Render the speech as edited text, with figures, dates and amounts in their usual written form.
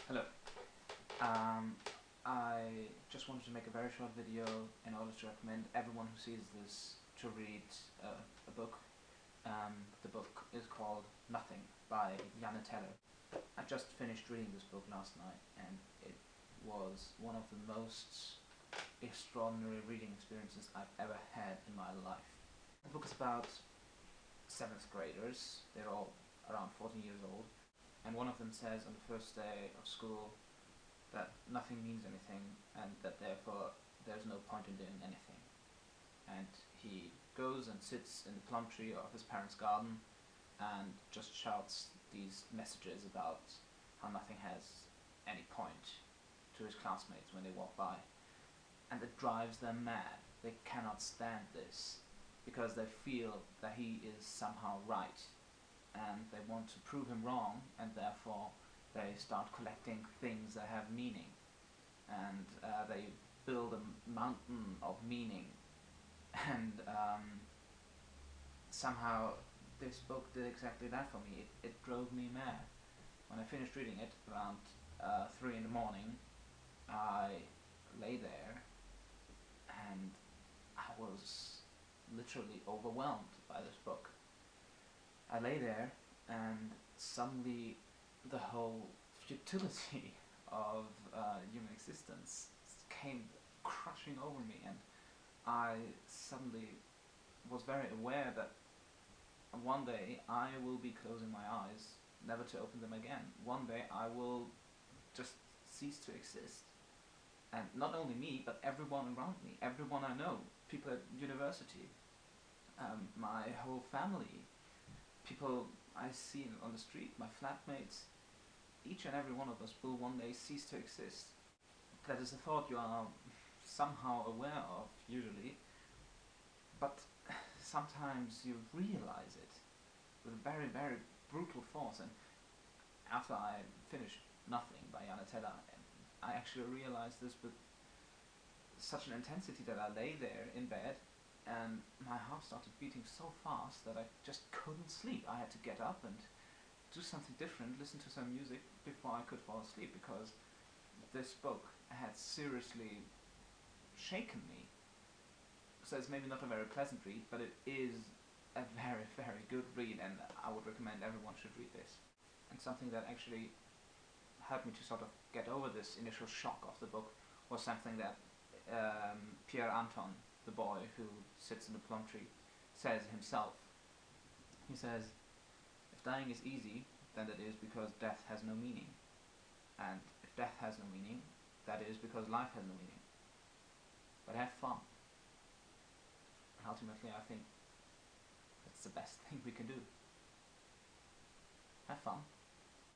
Hello. Um, I just wanted to make a very short video in order to recommend everyone who sees this to read a book. The book is called Nothing by Janne. I just finished reading this book last night and it was one of the most extraordinary reading experiences I've ever had in my life. The book is about 7th graders. They're all around 14 years old. And one of them says on the first day of school that nothing means anything and that therefore there's no point in doing anything. And he goes and sits in the plum tree of his parents' garden and just shouts these messages about how nothing has any point to his classmates when they walk by. And it drives them mad. They cannot stand this because they feel that he is somehow right and they want to prove him wrong, and therefore they start collecting things that have meaning, and they build a mountain of meaning. And somehow this book did exactly that for me. It drove me mad. When I finished reading it around 3 in the morning, I lay there and I was literally overwhelmed by this book. I lay there and suddenly the whole futility of human existence came crushing over me, and I suddenly was very aware that one day I will be closing my eyes, never to open them again. One day I will just cease to exist. And not only me, but everyone around me, everyone I know, people at university, my whole family, people I see on the street, my flatmates. Each and every one of us will one day cease to exist. That is a thought you are somehow aware of, usually, but sometimes you realize it with very, very brutal force. And after I finished Nothing by Janne, I actually realized this with such an intensity that I lay there in bed and my heart started beating so fast that I just couldn't sleep. I had to get up and do something different, listen to some music before I could fall asleep, because this book had seriously shaken me. So it's maybe not a very pleasant read, but it is a very, very good read, and I would recommend everyone should read this. And something that actually helped me to sort of get over this initial shock of the book was something that Pierre Anton, the boy who sits in the plum tree, says himself. He says, if dying is easy, then that is because death has no meaning. And if death has no meaning, that is because life has no meaning. But have fun. And ultimately I think that's the best thing we can do. Have fun.